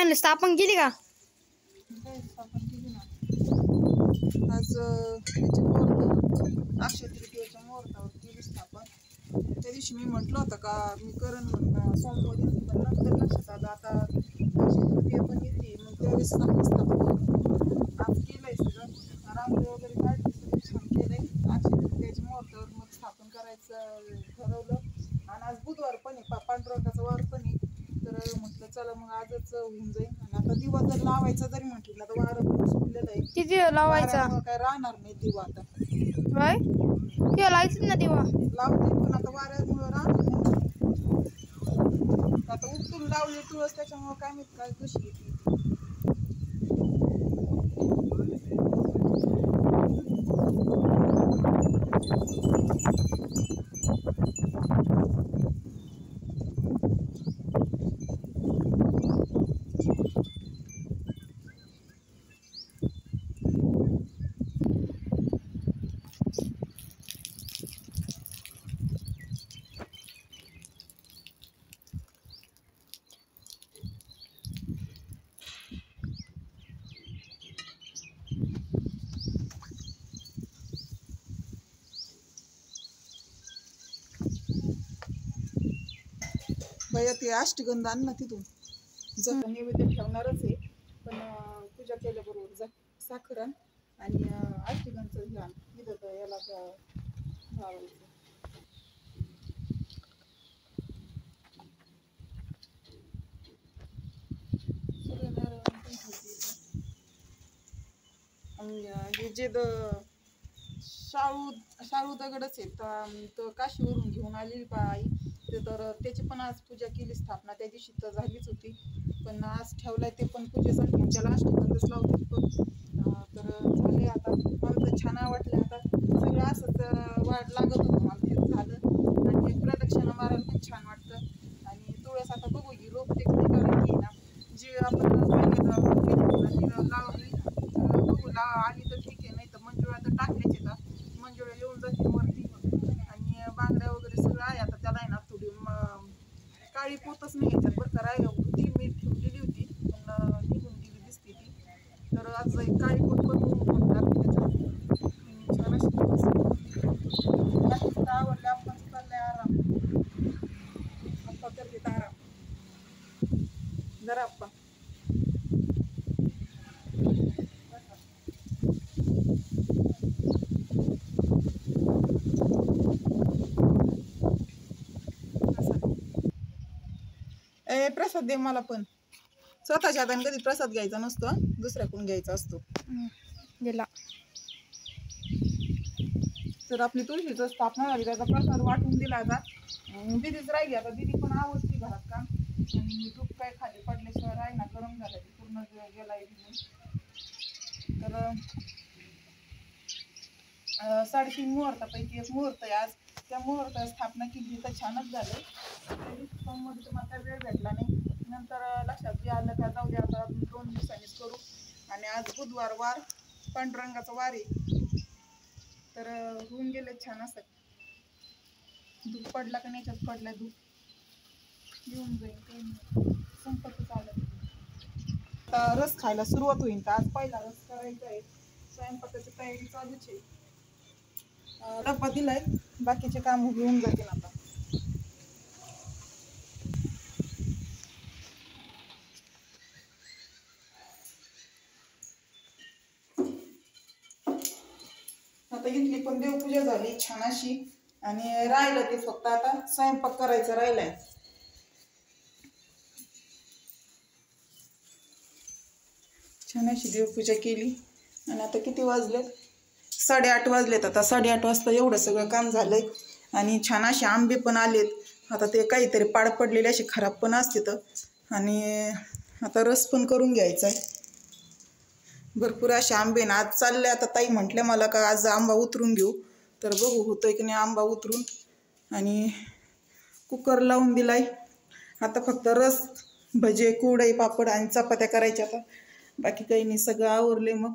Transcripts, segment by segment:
म्हणलं स्थापन केली का? स्थापन केली ना आज त्याच्या मुहूर्त अक्षय तृतीयेच्या मुहूर्तावर केली स्थापन. त्या दिवशी मी म्हटलं होतं का मी करण म्हणून सोमवारी, पण नंतर लक्षात आलं आता अक्षय तृतीया पण येते, मग त्यावेळेस स्थापन आज केलंय सगळं. रांगोळी वगैरे काढली, सगळं छान केलंय. अक्षय तृतीयेच्या मुहूर्तावर मग स्थापन करायचं ठरवलं. आणि आज बुधवार पण आहे, पांडुरंगाचा वार पण आहे, तर म्हटलं चला मग आजच होऊन जाईल. आणि आता दिवा जर लावायचा जरी म्हटलं ना तर वारं पण सुटलेलं आहे, किती लावायचा काय राहणार नाही दिवा आता. काय किंवा लावायचं ना दिवा लावते पण आता वाऱ्यामुळं राहणार नाही. आता उपटून लावले तुळस, त्याच्यामुळं काय माहित काय कशी येते. भैया ते अष्टगंध आण ना तिथून. जर नैवेद्य ठेवणारच आहे, पण पूजा केल्याबरोबर जा साखर आण आणि अष्टगंधचं हे आण. इथं याला लावायचं. हे जे शाळू दगडच आहेत तर काशीवरून घेऊन आलेली आई, ते तर त्याची पण आज पूजा केली स्थापना. त्या दिवशी तर झालीच होती, पण आज ठेवलाय ते पण पूजेसाठी. त्याला अष्टगंधच लावते पण तर झाले. आता मला तर छान आवडलं. आता सगळं असंच वाट लागत होतं मला, ते झालं. आणि प्रदक्षिणा मारायला पण छान वाटतं. आणि तुळस आता बघू ही रोपटे कधी करायची ना, जी आपण लावली बघू आली तर ठीक आहे, नाही तर मंजुळा तर टाकल्याच येतात. मंजुळा येऊन जाते वरती. आणि बांगड्या वगैरे सगळं आहे. आता त्याला आहे ना थोडी काळी पोतच नाही याच्यात बरं का, होती मी ठेवलेली होती पण निघून गेली दिसते ती. तर आज एक काळी पोत पण म्हणतात त्याच्यात छान अशी दिवस आवडले. आपण चाललंय आराम, आप्पा करते आराम जरा आप्पा. प्रसाद दे मला पण. स्वतःच्या हाताने कधी प्रसाद घ्यायचा नसतो, दुसऱ्याकडून घ्यायचा असतो. दिला तर आपली तुळशीचं स्थापना झाली, त्याचा प्रसाद वाटून दिला. आता दिदीच राहिली. आता दिदी पण आवडते घरात काम, आणि तूप काय खाली पडल्याशिवाय राही ना, गरम झालं ते पूर्ण गेलाय म्हणून. तर 3:30 मुहूर्तापैकी एक मुहूर्त आहे आज. त्या मुहूर्तात स्थापना केली तर छानच झालं. सोमवारी तुम्हाला वेळ भेटला नाही, नंतर लक्षात बी आलं का जाऊ दे आता 2 दिवसांनीच करू. आणि आज बुधवार वार, पांडुरंगाचा वार आहे, तर होऊन गेले छान. असं दूध पडला का नाही, याच्यात पडलाय दूध, येऊन जाईल काही नाही, संपतच आलं. आता रस खायला सुरुवात होईल. तर आज पहिला रस करायचा आहे. स्वयंपाकाची तयारी चालूच आहे. डब्बा दिलाय, बाकीचे काम घेऊन जातील आता. आता इथली पण देवपूजा झाली छान अशी, आणि राहिलं ते फक्त आता स्वयंपाक करायचा राहिलाय. छान अशी देवपूजा केली. आणि आता किती वाजलेत? 8:30 वाजलेत. आता 8:30 वाजता एवढं सगळं काम झालंय. आणि छान असे आंबे पण आलेत. आता ते काहीतरी पाड पडलेले असे खराब पण असते तर. आणि आता रस पण करून घ्यायचा आहे. भरपूर असे आंबे ना आज चालले. आता ताई म्हटल्या मला का आज आंबा उतरून घेऊ, तर बघू होतोय की नाही आंबा उतरून. आणि कुकर लावून दिलाय. आता फक्त रस, भजे, कुरडई, पापड आणि चपात्या करायच्या. आता बाकी काही नाही, सगळं आवरले. मग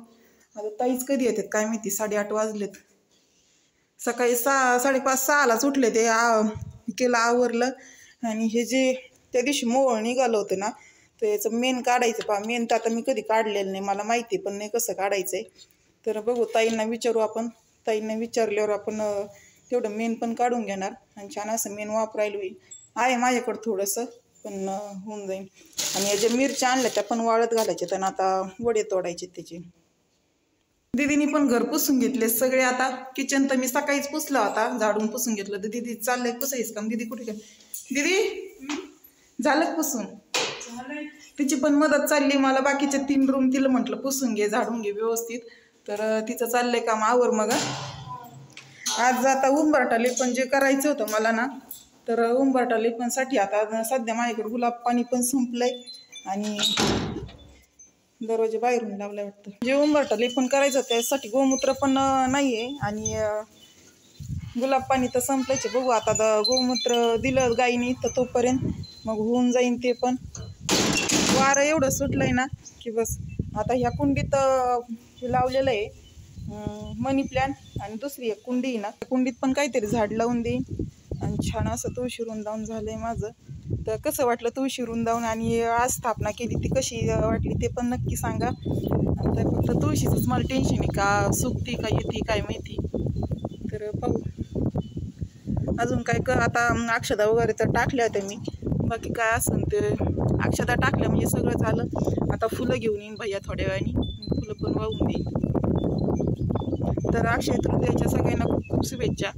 आता ताईच कधी येतात काय माहिती. 8:30 वाजलेत. सकाळी 5:30-6लाच उठले ते, केलं आवरलं. आणि हे जे त्या दिवशी मोहोळ निघालं होतं ना, तर याचं मेन काढायचं पहा. मेन तर आता मी कधी काढलेलं नाही, मला माहिती पण नाही कसं काढायचं आहे. तर बघू, ताईंना विचारू आपण. ताईंना विचारल्यावर आपण तेवढं मेन पण काढून घेणार आणि छान असं मेन वापरायला होईल. आहे माझ्याकडं थोडंसं, पण होऊन जाईल. आणि या ज्या मिरच्या आणल्या त्या पण वाळत घालायच्या, त्यांना आता वडे तोडायचे त्याचे. दीदीनी पण घर पुसून घेतले सगळे. आता किचन तर मी सकाळीच पुसला होता, झाडून पुसून घेतलं. तर दीदी चाललंय पुसायचं काम. दीदी कुठे काय? दीदी झालं पुसून? तिची पण मदत चालली. मला बाकीचे 3 रूम तिला म्हटलं पुसून घे, झाडून घे व्यवस्थित. तर तिचं चाललंय काम. आवर मग. आज आता उंबरठा लेपन जे करायचं होतं मला ना, तर उंबरठा लेपनसाठी आता सध्या माझ्याकडे गुलाब पाणी पण संपलंय आणि दरवाजे बाहेरून लावलाय वाटतं. जे उंबरठा लेपन करायचं त्यासाठी गोमूत्र पण नाहीये आणि गुलाब पाणी तर संपल्याचे. बघू आता गोमूत्र दिलं गाईनी तर तोपर्यंत मग होऊन जाईन ते पण. वारं एवढं सुटलंय ना की बस. आता ह्या कुंडीत लावलेलं आहे मनी प्लॅन्ट आणि दुसरी एक कुंडी आहे ना, त्या कुंडीत पण काहीतरी झाड लावून देईन. आणि छान असं तुळशी वृंदावन झालंय माझं. तर कसं वाटलं तुळशी वृंदावन आणि आज स्थापना केली ती कशी वाटली ते पण नक्की सांगा. आता फक्त तुळशीचंच मला टेन्शन आहे, का सुकती का येते काय माहिती. तर पाहू अजून काय आता अक्षदा वगैरे तर टाकल्या होत्या मी. बाकी काय असेल ते अक्षदा टाकल्या म्हणजे सगळं झालं. आता फुलं घेऊन येईन भैया थोड्या वेळाने, फुलं पण वाहून देईन. तर अक्षय तृतीयाच्या सगळ्यांना खूप खूप शुभेच्छा.